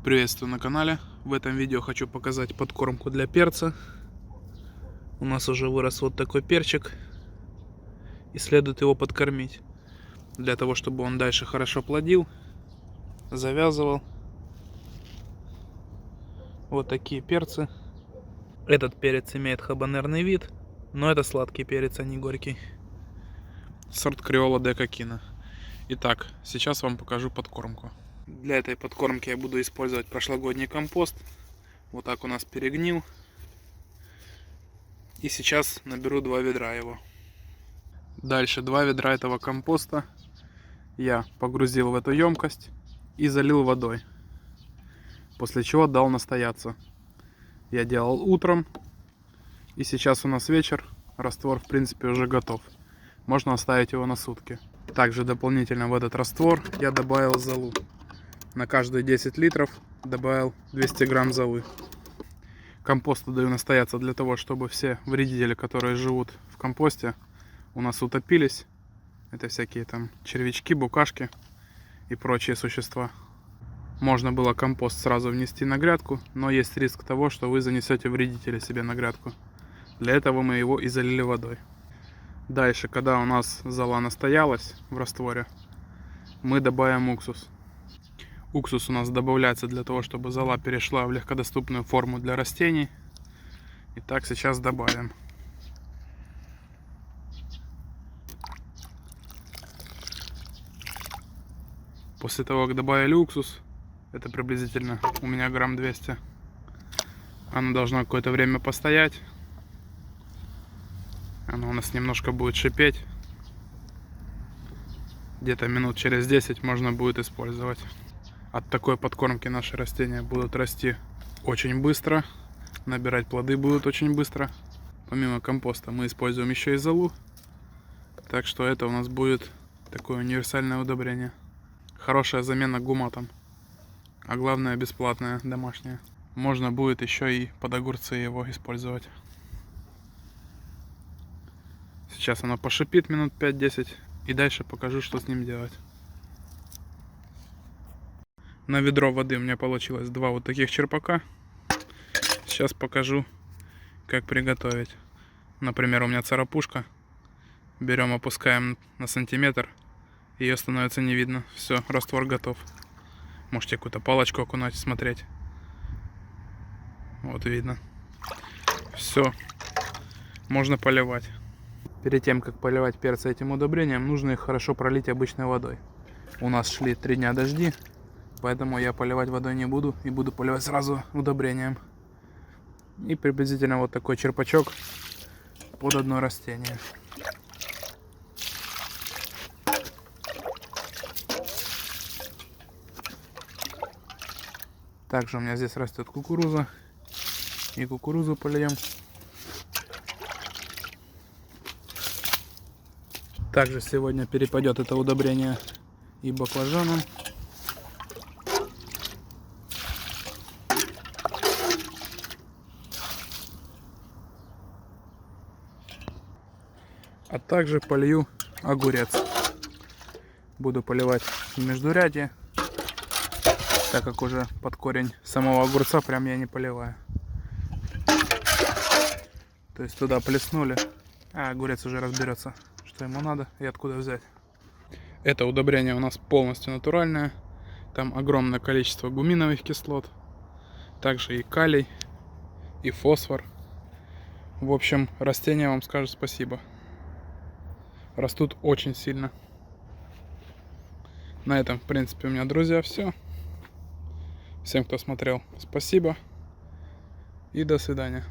Приветствую на канале. В этом видео хочу показать подкормку для перца. У нас уже вырос вот такой перчик, и следует его подкормить, для того чтобы он дальше хорошо плодил, завязывал. Вот такие перцы. Этот перец имеет хабанерный вид, но это сладкий перец, а не горький. Сорт Криола де Кокино. Итак, сейчас вам покажу подкормку. Для этой подкормки я буду использовать прошлогодний компост. Вот так у нас перегнил. И сейчас наберу 2 ведра его. Дальше 2 ведра этого компоста я погрузил в эту емкость и залил водой. После чего дал настояться. Я делал утром. И сейчас у нас вечер. Раствор в принципе уже готов. Можно оставить его на сутки. Также дополнительно в этот раствор я добавил золу. На каждые 10 литров добавил 200 грамм золы. Компосту даю настояться для того, чтобы все вредители, которые живут в компосте, у нас утопились. Это всякие там червячки, букашки и прочие существа. Можно было компост сразу внести на грядку, но есть риск того, что вы занесете вредители себе на грядку. Для этого мы его и залили водой. Дальше, когда у нас зола настоялась в растворе, мы добавим уксус. Уксус у нас добавляется для того, чтобы зола перешла в легкодоступную форму для растений. Итак, сейчас добавим. После того, как добавили уксус, это приблизительно у меня грамм 200, оно должно какое-то время постоять. Оно у нас немножко будет шипеть. Где-то минут через 10 можно будет использовать. От такой подкормки наши растения будут расти очень быстро. Набирать плоды будут очень быстро. Помимо компоста мы используем еще и золу. Так что это у нас будет такое универсальное удобрение. Хорошая замена гуматам. А главное, бесплатная, домашняя. Можно будет еще и под огурцы его использовать. Сейчас оно пошипит минут 5-10. И дальше покажу, что с ним делать. На ведро воды у меня получилось 2 вот таких черпака. Сейчас покажу, как приготовить. Например, у меня царапушка. Берем, опускаем на сантиметр. Ее становится не видно. Все, раствор готов. Можете какую-то палочку окунать, смотреть. Вот видно. Все. Можно поливать. Перед тем, как поливать перцы этим удобрением, нужно их хорошо пролить обычной водой. У нас шли 3 дня дожди. Поэтому я поливать водой не буду. И буду поливать сразу удобрением. И приблизительно вот такой черпачок под одно растение. Также у меня здесь растет кукуруза. И кукурузу полием. Также сегодня перепадет это удобрение и баклажанам. А также полью огурец. Буду поливать в междурядье, так как уже под корень самого огурца прям я не поливаю. То есть туда плеснули, а огурец уже разберется, что ему надо и откуда взять. Это удобрение у нас полностью натуральное. Там огромное количество гуминовых кислот. Также и калий, и фосфор. В общем, растения вам скажут спасибо. Растут очень сильно. На этом, в принципе, у меня, друзья, все. Всем, кто смотрел, спасибо. И до свидания.